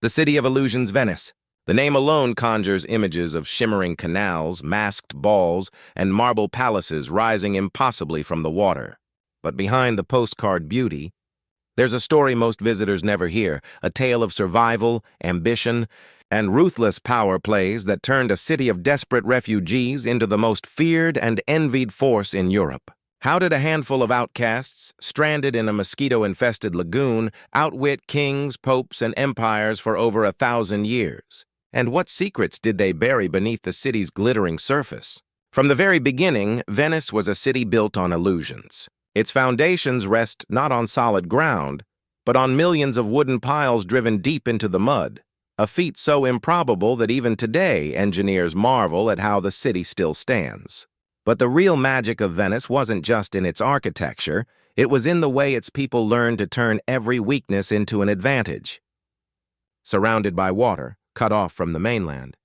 The city of illusions, Venice. The name alone conjures images of shimmering canals, masked balls, and marble palaces rising impossibly from the water. But behind the postcard beauty, there's a story most visitors never hear, a tale of survival, ambition, and ruthless power plays that turned a city of desperate refugees into the most feared and envied force in Europe. How did a handful of outcasts, stranded in a mosquito-infested lagoon, outwit kings, popes, and empires for over 1,000 years? And what secrets did they bury beneath the city's glittering surface? From the very beginning, Venice was a city built on illusions. Its foundations rest not on solid ground, but on millions of wooden piles driven deep into the mud, a feat so improbable that even today engineers marvel at how the city still stands. But the real magic of Venice wasn't just in its architecture, it was in the way its people learned to turn every weakness into an advantage. Surrounded by water, cut off from the mainland,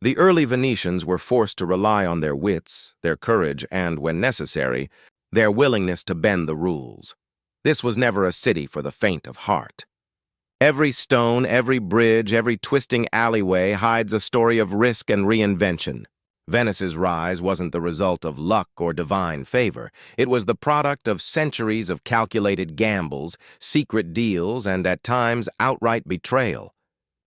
the early Venetians were forced to rely on their wits, their courage, and, when necessary, their willingness to bend the rules. This was never a city for the faint of heart. Every stone, every bridge, every twisting alleyway hides a story of risk and reinvention. Venice's rise wasn't the result of luck or divine favor. It was the product of centuries of calculated gambles, secret deals, and at times outright betrayal.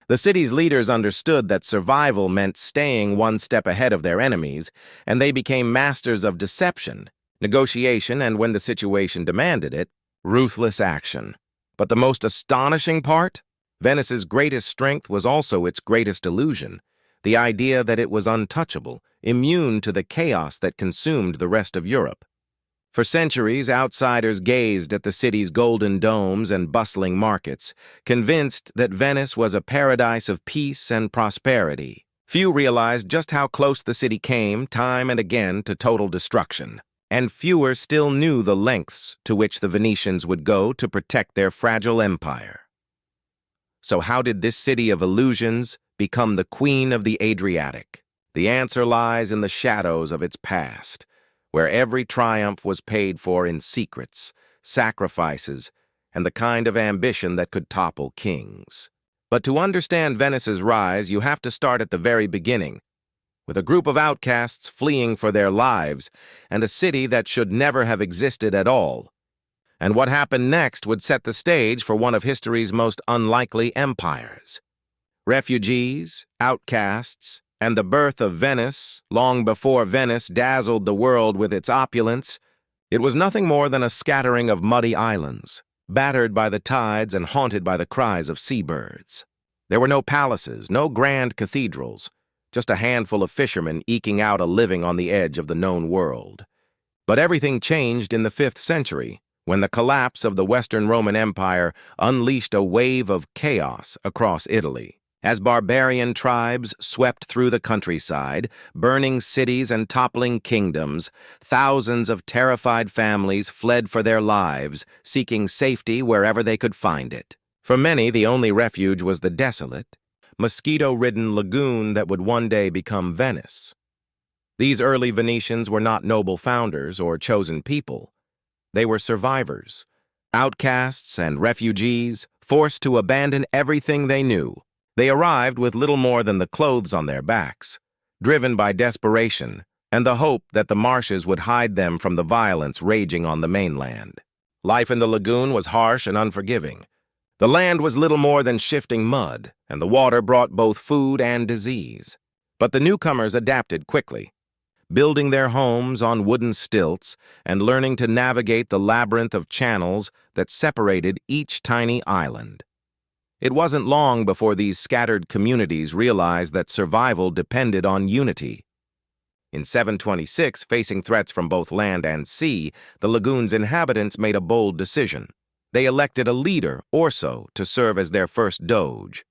The city's leaders understood that survival meant staying one step ahead of their enemies, and they became masters of deception, negotiation, and when the situation demanded it, ruthless action. But the most astonishing part? Venice's greatest strength was also its greatest illusion. The idea that it was untouchable, immune to the chaos that consumed the rest of Europe. For centuries, outsiders gazed at the city's golden domes and bustling markets, convinced that Venice was a paradise of peace and prosperity. Few realized just how close the city came, time and again, to total destruction. And fewer still knew the lengths to which the Venetians would go to protect their fragile empire. So how did this city of illusions become the queen of the Adriatic? The answer lies in the shadows of its past, where every triumph was paid for in secrets, sacrifices, and the kind of ambition that could topple kings. But to understand Venice's rise, you have to start at the very beginning, with a group of outcasts fleeing for their lives and a city that should never have existed at all. And what happened next would set the stage for one of history's most unlikely empires. Refugees, outcasts, and the birth of Venice, long before Venice dazzled the world with its opulence, it was nothing more than a scattering of muddy islands, battered by the tides and haunted by the cries of seabirds. There were no palaces, no grand cathedrals, just a handful of fishermen eking out a living on the edge of the known world. But everything changed in the 5th century, when the collapse of the Western Roman Empire unleashed a wave of chaos across Italy. As barbarian tribes swept through the countryside, burning cities and toppling kingdoms, thousands of terrified families fled for their lives, seeking safety wherever they could find it. For many, the only refuge was the desolate, mosquito-ridden lagoon that would one day become Venice. These early Venetians were not noble founders or chosen people. They were survivors, outcasts and refugees, forced to abandon everything they knew. They arrived with little more than the clothes on their backs, driven by desperation and the hope that the marshes would hide them from the violence raging on the mainland. Life in the lagoon was harsh and unforgiving. The land was little more than shifting mud, and the water brought both food and disease. But the newcomers adapted quickly, building their homes on wooden stilts and learning to navigate the labyrinth of channels that separated each tiny island. It wasn't long before these scattered communities realized that survival depended on unity. In 726, facing threats from both land and sea, the lagoon's inhabitants made a bold decision. They elected a leader, Orso, to serve as their first doge.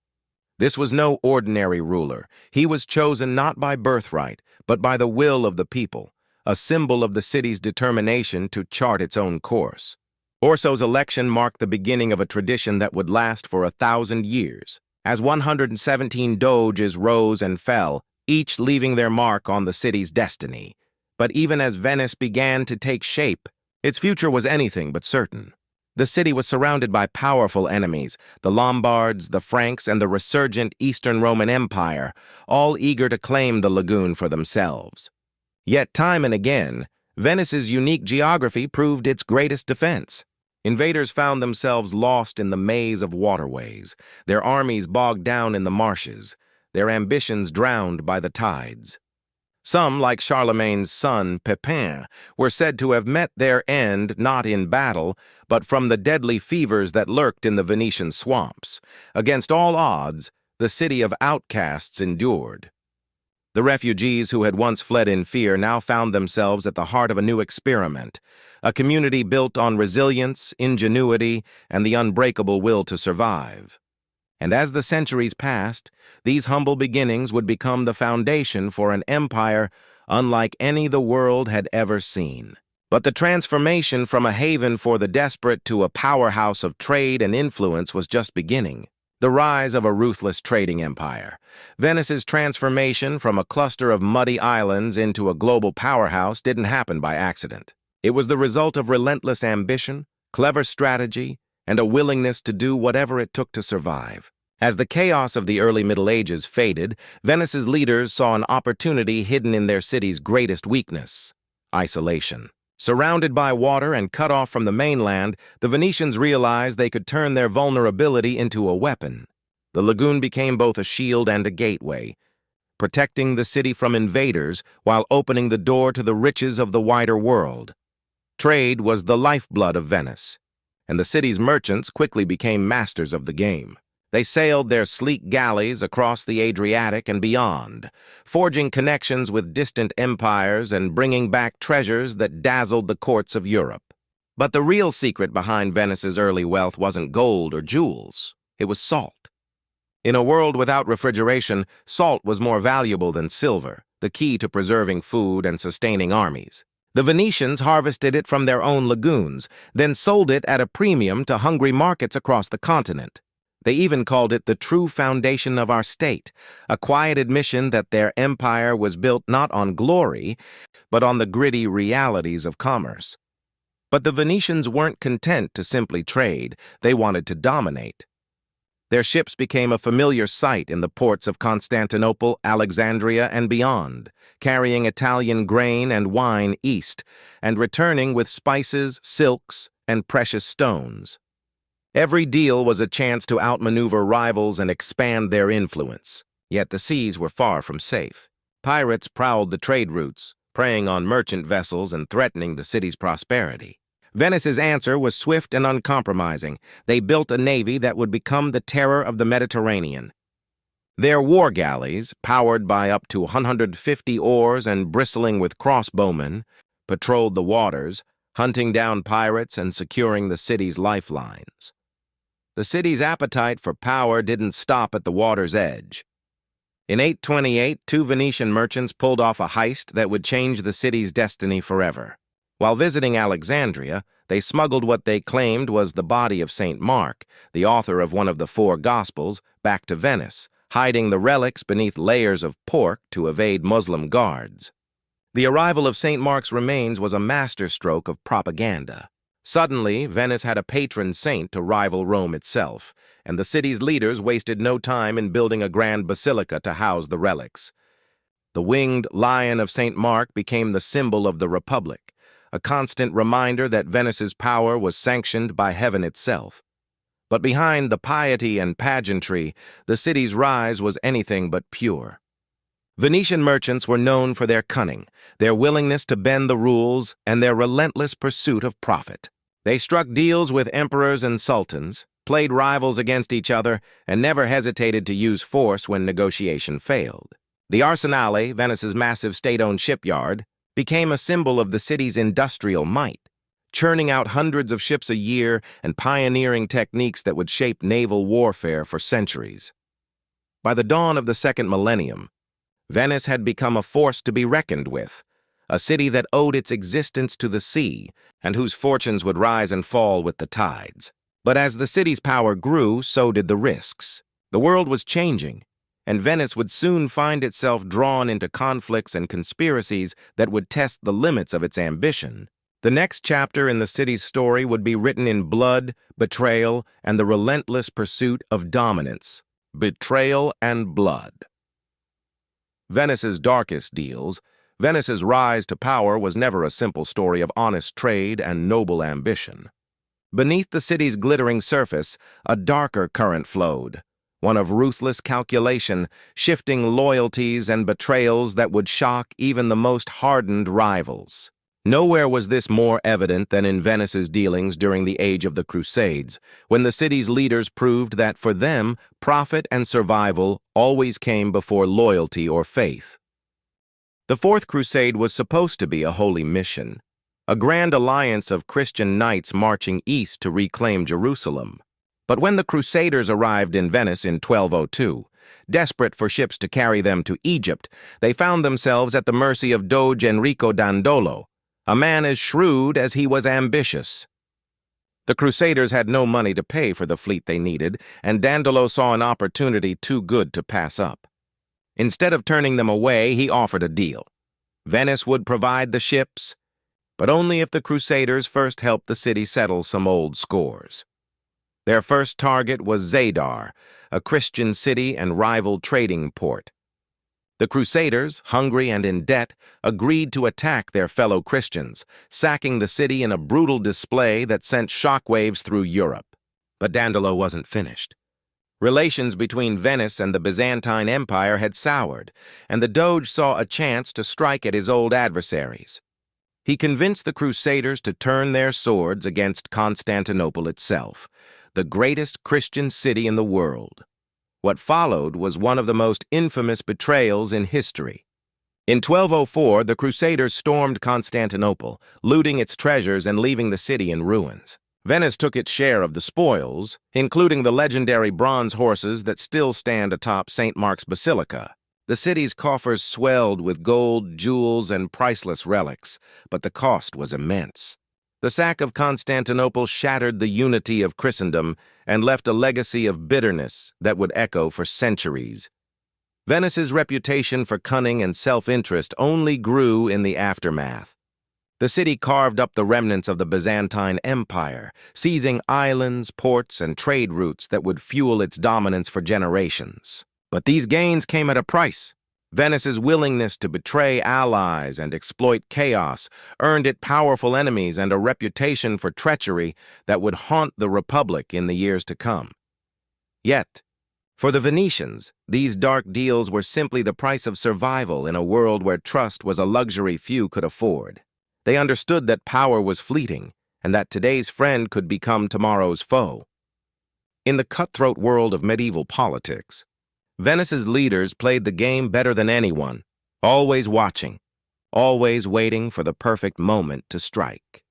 This was no ordinary ruler. He was chosen not by birthright, but by the will of the people, a symbol of the city's determination to chart its own course. Orso's election marked the beginning of a tradition that would last for 1,000 years, as 117 doges rose and fell, each leaving their mark on the city's destiny. But even as Venice began to take shape, its future was anything but certain. The city was surrounded by powerful enemies, the Lombards, the Franks, and the resurgent Eastern Roman Empire, all eager to claim the lagoon for themselves. Yet time and again, Venice's unique geography proved its greatest defense. Invaders found themselves lost in the maze of waterways, their armies bogged down in the marshes, their ambitions drowned by the tides. Some, like Charlemagne's son, Pepin, were said to have met their end not in battle, but from the deadly fevers that lurked in the Venetian swamps. Against all odds, the city of outcasts endured. The refugees who had once fled in fear now found themselves at the heart of a new experiment, a community built on resilience, ingenuity, and the unbreakable will to survive. And as the centuries passed, these humble beginnings would become the foundation for an empire unlike any the world had ever seen. But the transformation from a haven for the desperate to a powerhouse of trade and influence was just beginning. The rise of a ruthless trading empire. Venice's transformation from a cluster of muddy islands into a global powerhouse didn't happen by accident. It was the result of relentless ambition, clever strategy, and a willingness to do whatever it took to survive. As the chaos of the early Middle Ages faded, Venice's leaders saw an opportunity hidden in their city's greatest weakness: isolation. Surrounded by water and cut off from the mainland, the Venetians realized they could turn their vulnerability into a weapon. The lagoon became both a shield and a gateway, protecting the city from invaders while opening the door to the riches of the wider world. Trade was the lifeblood of Venice, and the city's merchants quickly became masters of the game. They sailed their sleek galleys across the Adriatic and beyond, forging connections with distant empires and bringing back treasures that dazzled the courts of Europe. But the real secret behind Venice's early wealth wasn't gold or jewels. It was salt. In a world without refrigeration, salt was more valuable than silver, the key to preserving food and sustaining armies. The Venetians harvested it from their own lagoons, then sold it at a premium to hungry markets across the continent. They even called it the true foundation of our state, a quiet admission that their empire was built not on glory, but on the gritty realities of commerce. But the Venetians weren't content to simply trade. They wanted to dominate. Their ships became a familiar sight in the ports of Constantinople, Alexandria, and beyond, carrying Italian grain and wine east, and returning with spices, silks, and precious stones. Every deal was a chance to outmaneuver rivals and expand their influence. Yet the seas were far from safe. Pirates prowled the trade routes, preying on merchant vessels and threatening the city's prosperity. Venice's answer was swift and uncompromising. They built a navy that would become the terror of the Mediterranean. Their war galleys, powered by up to 150 oars and bristling with crossbowmen, patrolled the waters, hunting down pirates and securing the city's lifelines. The city's appetite for power didn't stop at the water's edge. In 828, two Venetian merchants pulled off a heist that would change the city's destiny forever. While visiting Alexandria, they smuggled what they claimed was the body of St. Mark, the author of one of the four Gospels, back to Venice, hiding the relics beneath layers of pork to evade Muslim guards. The arrival of St. Mark's remains was a masterstroke of propaganda. Suddenly, Venice had a patron saint to rival Rome itself, and the city's leaders wasted no time in building a grand basilica to house the relics. The winged lion of St. Mark became the symbol of the Republic, a constant reminder that Venice's power was sanctioned by heaven itself. But behind the piety and pageantry, the city's rise was anything but pure. Venetian merchants were known for their cunning, their willingness to bend the rules, and their relentless pursuit of profit. They struck deals with emperors and sultans, played rivals against each other, and never hesitated to use force when negotiation failed. The Arsenale, Venice's massive state-owned shipyard, became a symbol of the city's industrial might, churning out hundreds of ships a year and pioneering techniques that would shape naval warfare for centuries. By the dawn of the second millennium, Venice had become a force to be reckoned with, a city that owed its existence to the sea and whose fortunes would rise and fall with the tides. But as the city's power grew, so did the risks. The world was changing, and Venice would soon find itself drawn into conflicts and conspiracies that would test the limits of its ambition. The next chapter in the city's story would be written in blood, betrayal, and the relentless pursuit of dominance. Betrayal and blood. Venice's darkest deals. Venice's rise to power was never a simple story of honest trade and noble ambition. Beneath the city's glittering surface, a darker current flowed, one of ruthless calculation, shifting loyalties and betrayals that would shock even the most hardened rivals. Nowhere was this more evident than in Venice's dealings during the Age of the Crusades, when the city's leaders proved that for them, profit and survival always came before loyalty or faith. The Fourth Crusade was supposed to be a holy mission, a grand alliance of Christian knights marching east to reclaim Jerusalem. But when the Crusaders arrived in Venice in 1202, desperate for ships to carry them to Egypt, they found themselves at the mercy of Doge Enrico Dandolo, a man as shrewd as he was ambitious. The Crusaders had no money to pay for the fleet they needed, and Dandolo saw an opportunity too good to pass up. Instead of turning them away, he offered a deal. Venice would provide the ships, but only if the Crusaders first helped the city settle some old scores. Their first target was Zadar, a Christian city and rival trading port. The Crusaders, hungry and in debt, agreed to attack their fellow Christians, sacking the city in a brutal display that sent shockwaves through Europe. But Dandolo wasn't finished. Relations between Venice and the Byzantine Empire had soured, and the Doge saw a chance to strike at his old adversaries. He convinced the Crusaders to turn their swords against Constantinople itself, the greatest Christian city in the world. What followed was one of the most infamous betrayals in history. In 1204, the Crusaders stormed Constantinople, looting its treasures and leaving the city in ruins. Venice took its share of the spoils, including the legendary bronze horses that still stand atop St. Mark's Basilica. The city's coffers swelled with gold, jewels, and priceless relics, but the cost was immense. The sack of Constantinople shattered the unity of Christendom and left a legacy of bitterness that would echo for centuries. Venice's reputation for cunning and self-interest only grew in the aftermath. The city carved up the remnants of the Byzantine Empire, seizing islands, ports, and trade routes that would fuel its dominance for generations. But these gains came at a price. Venice's willingness to betray allies and exploit chaos earned it powerful enemies and a reputation for treachery that would haunt the Republic in the years to come. Yet, for the Venetians, these dark deals were simply the price of survival in a world where trust was a luxury few could afford. They understood that power was fleeting and that today's friend could become tomorrow's foe. In the cutthroat world of medieval politics, Venice's leaders played the game better than anyone, always watching, always waiting for the perfect moment to strike.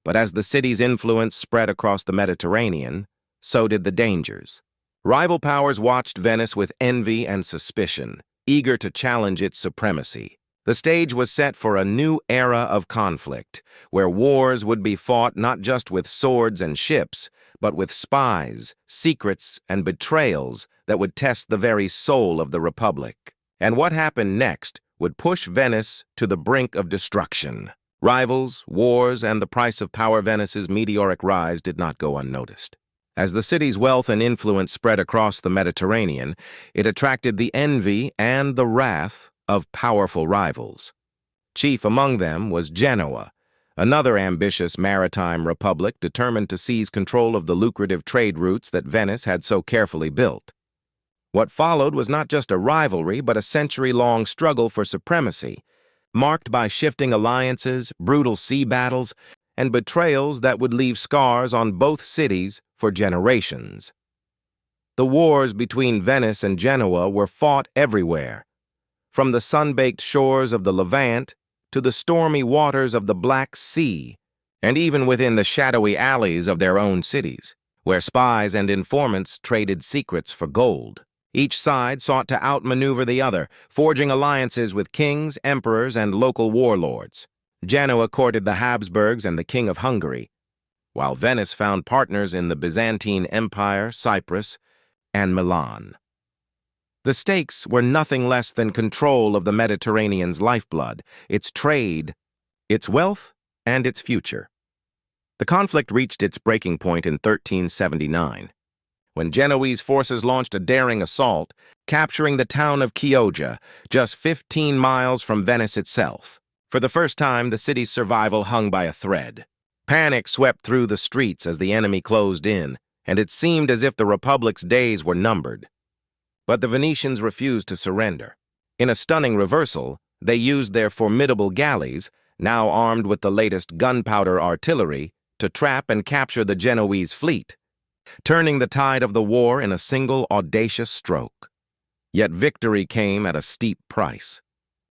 But as the city's influence spread across the Mediterranean, so did the dangers. Rival powers watched Venice with envy and suspicion, eager to challenge its supremacy. The stage was set for a new era of conflict, where wars would be fought not just with swords and ships, but with spies, secrets, and betrayals that would test the very soul of the Republic. And what happened next would push Venice to the brink of destruction. Rivals, wars, and the price of power. Venice's meteoric rise did not go unnoticed. As the city's wealth and influence spread across the Mediterranean, it attracted the envy and the wrath of powerful rivals. Chief among them was Genoa, another ambitious maritime republic determined to seize control of the lucrative trade routes that Venice had so carefully built. What followed was not just a rivalry, but a century-long struggle for supremacy, marked by shifting alliances, brutal sea battles, and betrayals that would leave scars on both cities for generations. The wars between Venice and Genoa were fought everywhere, from the sun-baked shores of the Levant to the stormy waters of the Black Sea, and even within the shadowy alleys of their own cities, where spies and informants traded secrets for gold. Each side sought to outmaneuver the other, forging alliances with kings, emperors, and local warlords. Genoa courted the Habsburgs and the King of Hungary, while Venice found partners in the Byzantine Empire, Cyprus, and Milan. The stakes were nothing less than control of the Mediterranean's lifeblood, its trade, its wealth, and its future. The conflict reached its breaking point in 1379, when Genoese forces launched a daring assault, capturing the town of Chioggia, just 15 miles from Venice itself. For the first time, the city's survival hung by a thread. Panic swept through the streets as the enemy closed in, and it seemed as if the Republic's days were numbered. But the Venetians refused to surrender. In a stunning reversal, they used their formidable galleys, now armed with the latest gunpowder artillery, to trap and capture the Genoese fleet, turning the tide of the war in a single audacious stroke. Yet victory came at a steep price.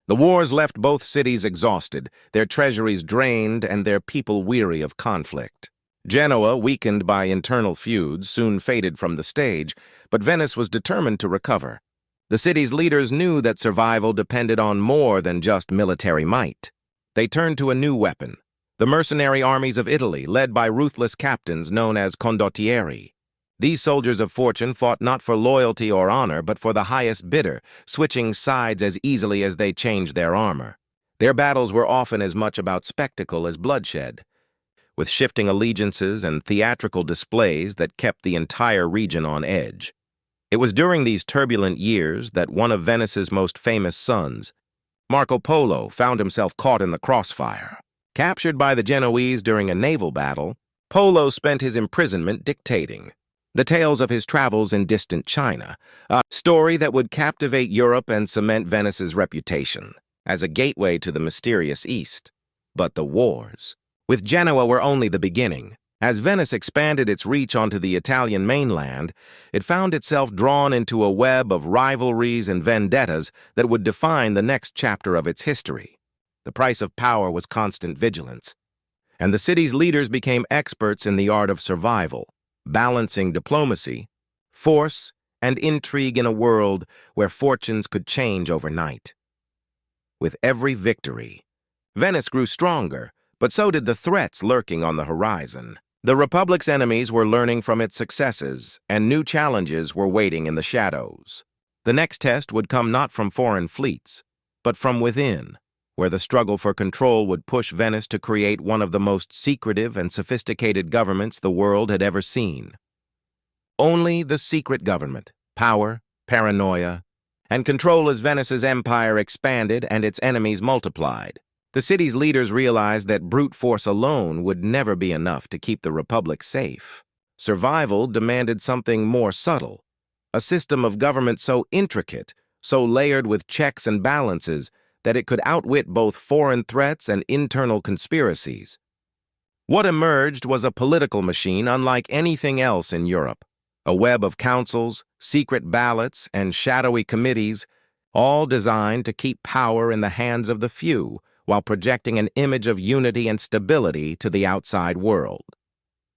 The wars left both cities exhausted, their treasuries drained, and their people weary of conflict. Genoa, weakened by internal feuds, soon faded from the stage, but Venice was determined to recover. The city's leaders knew that survival depended on more than just military might. They turned to a new weapon: the mercenary armies of Italy, led by ruthless captains known as condottieri. These soldiers of fortune fought not for loyalty or honor, but for the highest bidder, switching sides as easily as they changed their armor. Their battles were often as much about spectacle as bloodshed, with shifting allegiances and theatrical displays that kept the entire region on edge. It was during these turbulent years that one of Venice's most famous sons, Marco Polo, found himself caught in the crossfire. Captured by the Genoese during a naval battle, Polo spent his imprisonment dictating the tales of his travels in distant China, a story that would captivate Europe and cement Venice's reputation as a gateway to the mysterious East. But the wars with Genoa were only the beginning. As Venice expanded its reach onto the Italian mainland, it found itself drawn into a web of rivalries and vendettas that would define the next chapter of its history. The price of power was constant vigilance, and the city's leaders became experts in the art of survival, balancing diplomacy, force, and intrigue in a world where fortunes could change overnight. With every victory, Venice grew stronger, but so did the threats lurking on the horizon. The Republic's enemies were learning from its successes, and new challenges were waiting in the shadows. The next test would come not from foreign fleets, but from within, where the struggle for control would push Venice to create one of the most secretive and sophisticated governments the world had ever seen. Only the secret government, power, paranoia, and control as Venice's empire expanded and its enemies multiplied. The city's leaders realized that brute force alone would never be enough to keep the Republic safe. Survival demanded something more subtle, a system of government so intricate, so layered with checks and balances, that it could outwit both foreign threats and internal conspiracies. What emerged was a political machine unlike anything else in Europe, a web of councils, secret ballots, and shadowy committees, all designed to keep power in the hands of the few, while projecting an image of unity and stability to the outside world.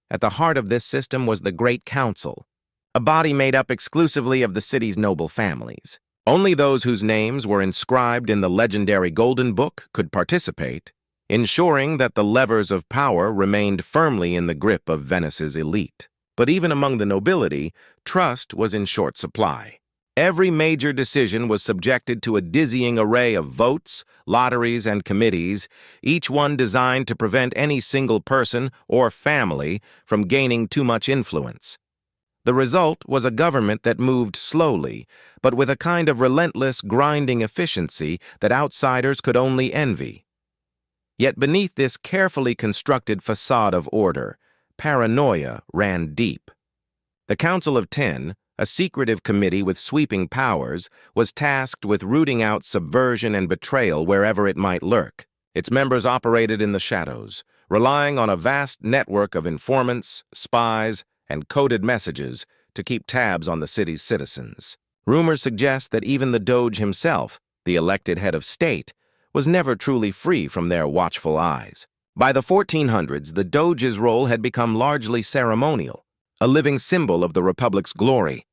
At the heart of this system was the Great Council, a body made up exclusively of the city's noble families. Only those whose names were inscribed in the legendary Golden Book could participate, ensuring that the levers of power remained firmly in the grip of Venice's elite. But even among the nobility, trust was in short supply. Every major decision was subjected to a dizzying array of votes, lotteries, and committees, each one designed to prevent any single person or family from gaining too much influence. The result was a government that moved slowly, but with a kind of relentless, grinding efficiency that outsiders could only envy. Yet beneath this carefully constructed facade of order, paranoia ran deep. The Council of Ten, a secretive committee with sweeping powers, was tasked with rooting out subversion and betrayal wherever it might lurk. Its members operated in the shadows, relying on a vast network of informants, spies, and coded messages to keep tabs on the city's citizens. Rumors suggest that even the Doge himself, the elected head of state, was never truly free from their watchful eyes. By the 1400s, the Doge's role had become largely ceremonial, a living symbol of the Republic's glory,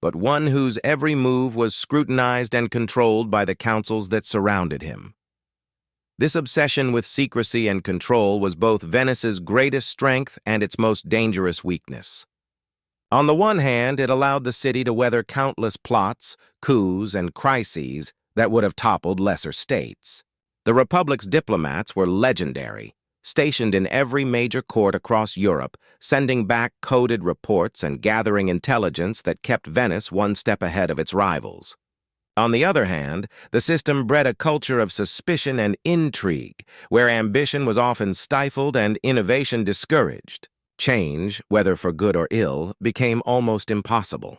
but one whose every move was scrutinized and controlled by the councils that surrounded him. This obsession with secrecy and control was both Venice's greatest strength and its most dangerous weakness. On the one hand, it allowed the city to weather countless plots, coups, and crises that would have toppled lesser states. The Republic's diplomats were legendary, stationed in every major court across Europe, sending back coded reports and gathering intelligence that kept Venice one step ahead of its rivals. On the other hand, the system bred a culture of suspicion and intrigue, where ambition was often stifled and innovation discouraged. Change, whether for good or ill, became almost impossible.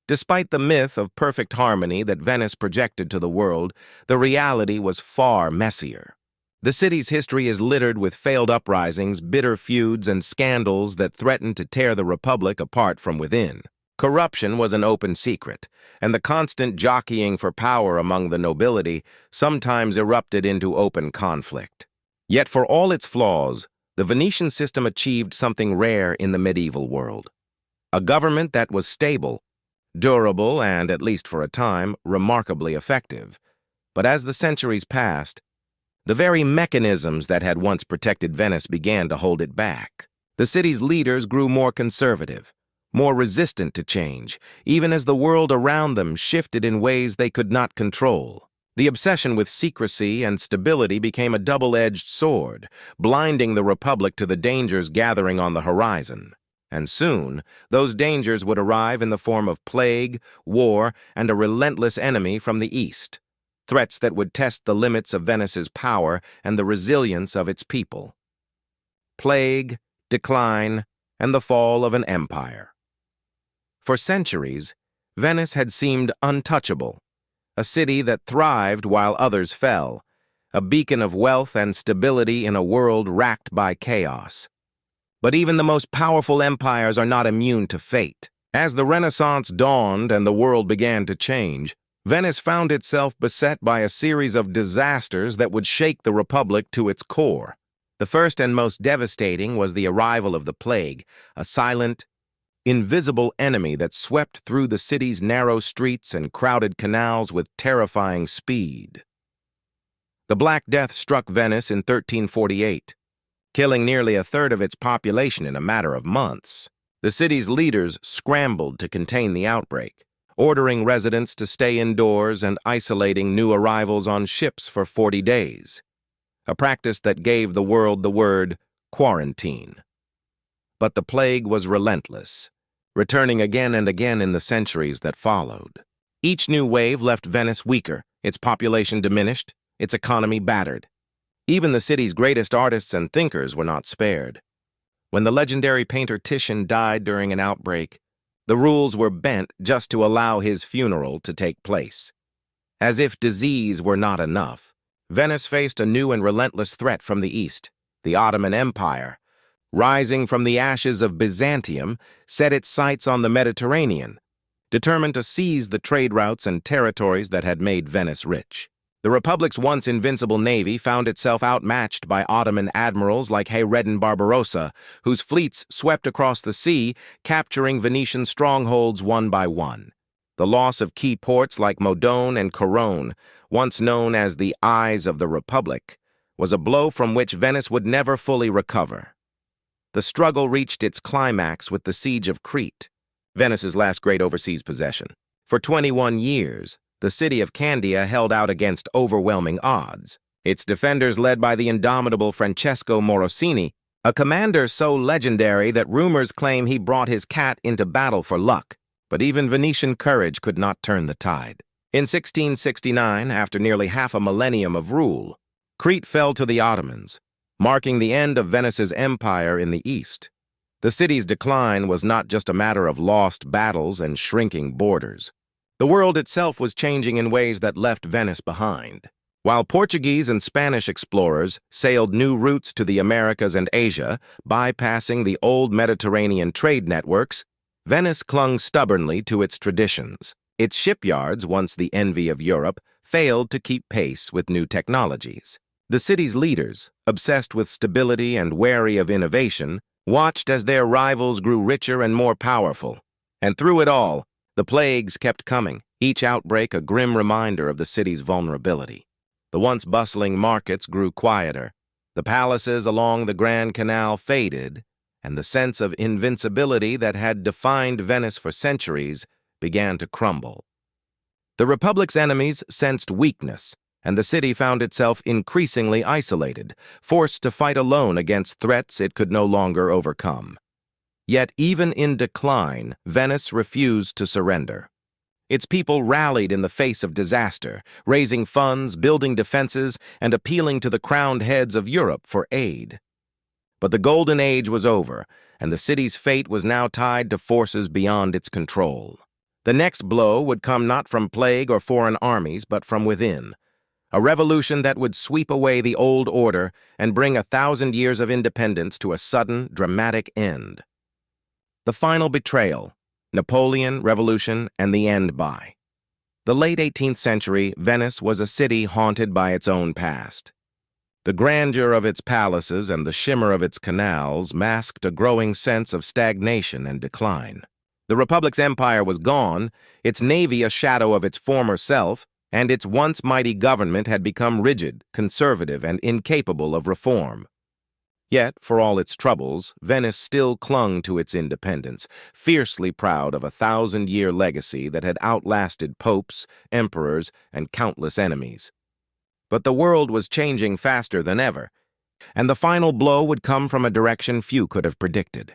Despite the myth of perfect harmony that Venice projected to the world, the reality was far messier. The city's history is littered with failed uprisings, bitter feuds, and scandals that threatened to tear the Republic apart from within. Corruption was an open secret, and the constant jockeying for power among the nobility sometimes erupted into open conflict. Yet for all its flaws, the Venetian system achieved something rare in the medieval world. A government that was stable, durable, and, at least for a time, remarkably effective. But as the centuries passed, the very mechanisms that had once protected Venice began to hold it back. The city's leaders grew more conservative, more resistant to change, even as the world around them shifted in ways they could not control. The obsession with secrecy and stability became a double-edged sword, blinding the Republic to the dangers gathering on the horizon. And soon, those dangers would arrive in the form of plague, war, and a relentless enemy from the east. Threats that would test the limits of Venice's power and the resilience of its people. Plague, decline, and the fall of an empire. For centuries, Venice had seemed untouchable, a city that thrived while others fell, a beacon of wealth and stability in a world racked by chaos. But even the most powerful empires are not immune to fate. As the Renaissance dawned and the world began to change, Venice found itself beset by a series of disasters that would shake the Republic to its core. The first and most devastating was the arrival of the plague, a silent, invisible enemy that swept through the city's narrow streets and crowded canals with terrifying speed. The Black Death struck Venice in 1348, killing nearly a third of its population in a matter of months. The city's leaders scrambled to contain the outbreak, ordering residents to stay indoors and isolating new arrivals on ships for 40 days, a practice that gave the world the word quarantine. But the plague was relentless, returning again and again in the centuries that followed. Each new wave left Venice weaker, its population diminished, its economy battered. Even the city's greatest artists and thinkers were not spared. When the legendary painter Titian died during an outbreak, the rules were bent just to allow his funeral to take place. As if disease were not enough, Venice faced a new and relentless threat from the east. The Ottoman Empire, rising from the ashes of Byzantium, set its sights on the Mediterranean, determined to seize the trade routes and territories that had made Venice rich. The Republic's once invincible navy found itself outmatched by Ottoman admirals like Hayreddin Barbarossa, whose fleets swept across the sea, capturing Venetian strongholds one by one. The loss of key ports like Modone and Corone, once known as the Eyes of the Republic, was a blow from which Venice would never fully recover. The struggle reached its climax with the siege of Crete, Venice's last great overseas possession. For 21 years, the city of Candia held out against overwhelming odds, its defenders led by the indomitable Francesco Morosini, a commander so legendary that rumors claim he brought his cat into battle for luck. But even Venetian courage could not turn the tide. In 1669, after nearly half a millennium of rule, Crete fell to the Ottomans, marking the end of Venice's empire in the east. The city's decline was not just a matter of lost battles and shrinking borders. The world itself was changing in ways that left Venice behind. While Portuguese and Spanish explorers sailed new routes to the Americas and Asia, bypassing the old Mediterranean trade networks, Venice clung stubbornly to its traditions. Its shipyards, once the envy of Europe, failed to keep pace with new technologies. The city's leaders, obsessed with stability and wary of innovation, watched as their rivals grew richer and more powerful. And through it all, the plagues kept coming, each outbreak a grim reminder of the city's vulnerability. The once bustling markets grew quieter, the palaces along the Grand Canal faded, and the sense of invincibility that had defined Venice for centuries began to crumble. The Republic's enemies sensed weakness and the city found itself increasingly isolated, forced to fight alone against threats it could no longer overcome. Yet even in decline, Venice refused to surrender. Its people rallied in the face of disaster, raising funds, building defenses, and appealing to the crowned heads of Europe for aid. But the Golden Age was over, and the city's fate was now tied to forces beyond its control. The next blow would come not from plague or foreign armies, but from within. A revolution that would sweep away the old order and bring 1,000 years of independence to a sudden, dramatic end. The final betrayal, Napoleon, revolution, and the end by. The late 18th century, Venice was a city haunted by its own past. The grandeur of its palaces and the shimmer of its canals masked a growing sense of stagnation and decline. The Republic's empire was gone, its navy a shadow of its former self, and its once mighty government had become rigid, conservative, and incapable of reform. Yet, for all its troubles, Venice still clung to its independence, fiercely proud of a 1,000-year legacy that had outlasted popes, emperors, and countless enemies. But the world was changing faster than ever, and the final blow would come from a direction few could have predicted.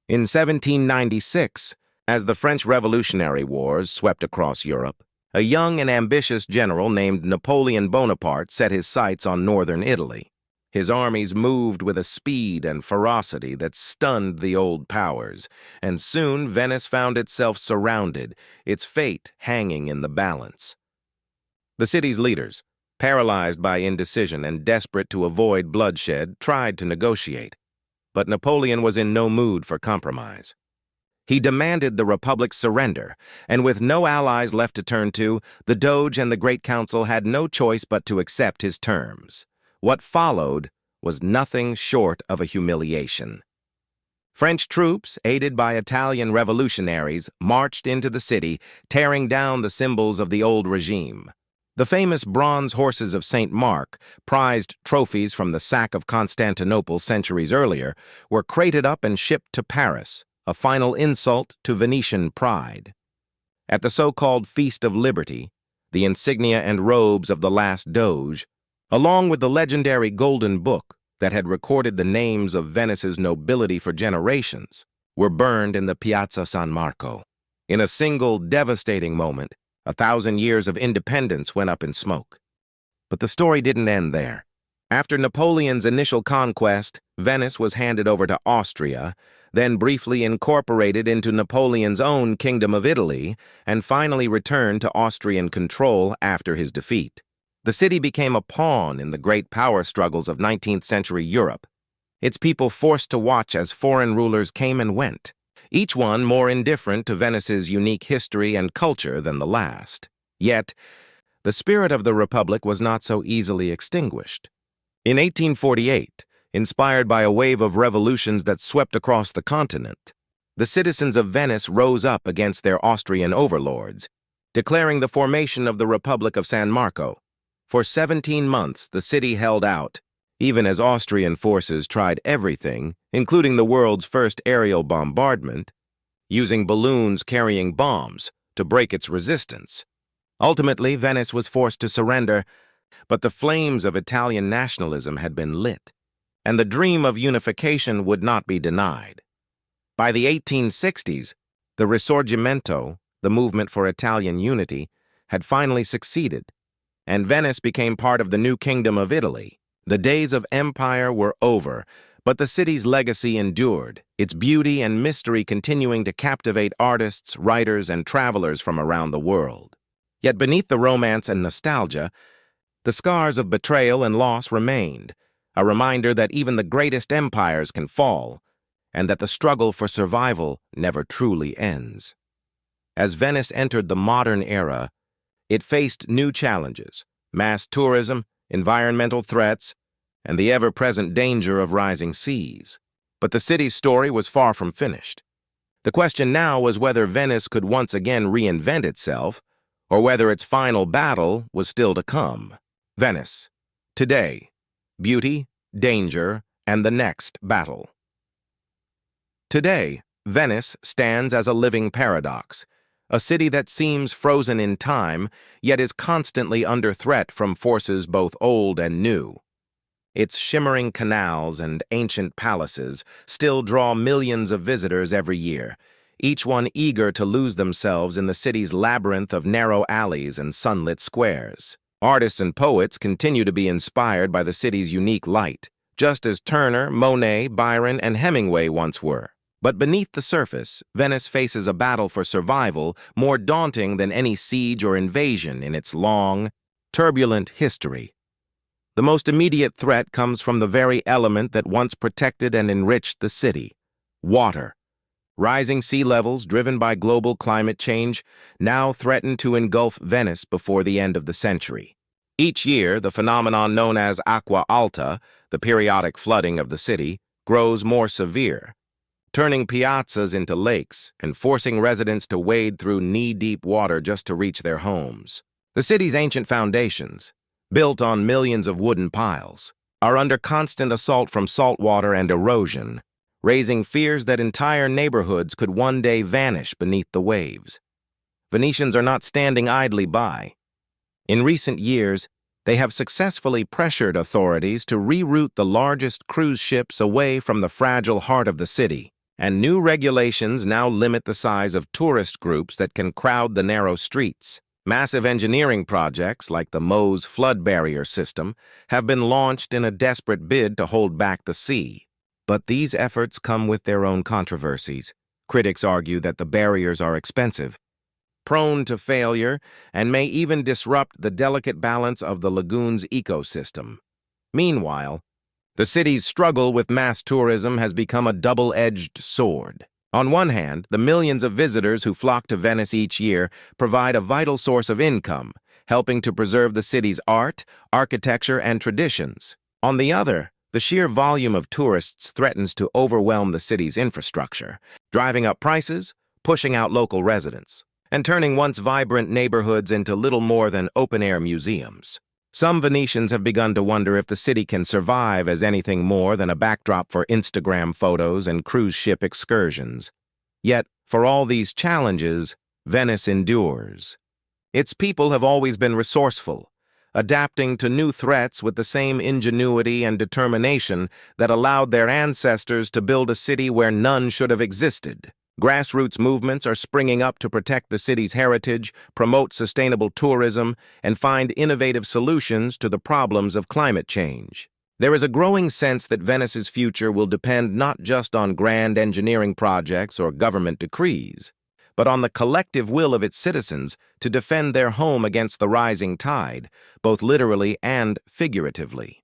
In 1796, as the French Revolutionary Wars swept across Europe, a young and ambitious general named Napoleon Bonaparte set his sights on northern Italy. His armies moved with a speed and ferocity that stunned the old powers, and soon Venice found itself surrounded, its fate hanging in the balance. The city's leaders, paralyzed by indecision and desperate to avoid bloodshed, tried to negotiate. But Napoleon was in no mood for compromise. He demanded the Republic's surrender, and with no allies left to turn to, the Doge and the Great Council had no choice but to accept his terms. What followed was nothing short of a humiliation. French troops, aided by Italian revolutionaries, marched into the city, tearing down the symbols of the old regime. The famous bronze horses of St. Mark, prized trophies from the sack of Constantinople centuries earlier, were crated up and shipped to Paris, a final insult to Venetian pride. At the so-called Feast of Liberty, the insignia and robes of the last Doge, along with the legendary Golden Book that had recorded the names of Venice's nobility for generations, were burned in the Piazza San Marco. In a single devastating moment, 1,000 years of independence went up in smoke. But the story didn't end there. After Napoleon's initial conquest, Venice was handed over to Austria, then briefly incorporated into Napoleon's own Kingdom of Italy, and finally returned to Austrian control after his defeat. The city became a pawn in the great power struggles of 19th century Europe, its people forced to watch as foreign rulers came and went, each one more indifferent to Venice's unique history and culture than the last. Yet, the spirit of the Republic was not so easily extinguished. In 1848, inspired by a wave of revolutions that swept across the continent, the citizens of Venice rose up against their Austrian overlords, declaring the formation of the Republic of San Marco. For 17 months, the city held out, even as Austrian forces tried everything, including the world's first aerial bombardment, using balloons carrying bombs to break its resistance. Ultimately, Venice was forced to surrender, but the flames of Italian nationalism had been lit, and the dream of unification would not be denied. By the 1860s, the Risorgimento, the movement for Italian unity, had finally succeeded, and Venice became part of the new Kingdom of Italy. The days of empire were over, but the city's legacy endured, its beauty and mystery continuing to captivate artists, writers, and travelers from around the world. Yet beneath the romance and nostalgia, the scars of betrayal and loss remained, a reminder that even the greatest empires can fall, and that the struggle for survival never truly ends. As Venice entered the modern era, it faced new challenges: mass tourism, environmental threats, and the ever-present danger of rising seas. But the city's story was far from finished. The question now was whether Venice could once again reinvent itself, or whether its final battle was still to come. Venice, today, beauty, danger, and the next battle. Today, Venice stands as a living paradox, a city that seems frozen in time, yet is constantly under threat from forces both old and new. Its shimmering canals and ancient palaces still draw millions of visitors every year, each one eager to lose themselves in the city's labyrinth of narrow alleys and sunlit squares. Artists and poets continue to be inspired by the city's unique light, just as Turner, Monet, Byron, and Hemingway once were. But beneath the surface, Venice faces a battle for survival more daunting than any siege or invasion in its long, turbulent history. The most immediate threat comes from the very element that once protected and enriched the city: water. Rising sea levels, driven by global climate change, now threaten to engulf Venice before the end of the century. Each year, the phenomenon known as acqua alta, the periodic flooding of the city, grows more severe, turning piazzas into lakes and forcing residents to wade through knee-deep water just to reach their homes. The city's ancient foundations, built on millions of wooden piles, are under constant assault from saltwater and erosion, raising fears that entire neighborhoods could one day vanish beneath the waves. Venetians are not standing idly by. In recent years, they have successfully pressured authorities to reroute the largest cruise ships away from the fragile heart of the city, and new regulations now limit the size of tourist groups that can crowd the narrow streets. Massive engineering projects, like the Meuse flood barrier system, have been launched in a desperate bid to hold back the sea. But these efforts come with their own controversies. Critics argue that the barriers are expensive, prone to failure, and may even disrupt the delicate balance of the lagoon's ecosystem. Meanwhile, the city's struggle with mass tourism has become a double-edged sword. On one hand, the millions of visitors who flock to Venice each year provide a vital source of income, helping to preserve the city's art, architecture, and traditions. On the other, the sheer volume of tourists threatens to overwhelm the city's infrastructure, driving up prices, pushing out local residents, and turning once vibrant neighborhoods into little more than open-air museums. Some Venetians have begun to wonder if the city can survive as anything more than a backdrop for Instagram photos and cruise ship excursions. Yet, for all these challenges, Venice endures. Its people have always been resourceful, adapting to new threats with the same ingenuity and determination that allowed their ancestors to build a city where none should have existed. Grassroots movements are springing up to protect the city's heritage, promote sustainable tourism, and find innovative solutions to the problems of climate change. There is a growing sense that Venice's future will depend not just on grand engineering projects or government decrees, but on the collective will of its citizens to defend their home against the rising tide, both literally and figuratively.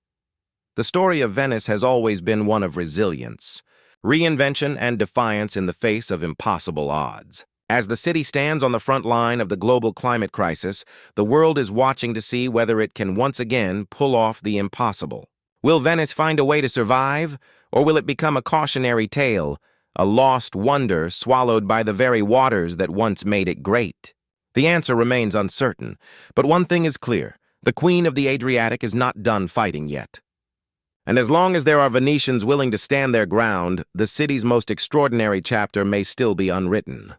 The story of Venice has always been one of resilience, reinvention, and defiance in the face of impossible odds. As the city stands on the front line of the global climate crisis, the world is watching to see whether it can once again pull off the impossible. Will Venice find a way to survive, or will it become a cautionary tale, a lost wonder swallowed by the very waters that once made it great? The answer remains uncertain, but one thing is clear: the Queen of the Adriatic is not done fighting yet. And as long as there are Venetians willing to stand their ground, the city's most extraordinary chapter may still be unwritten.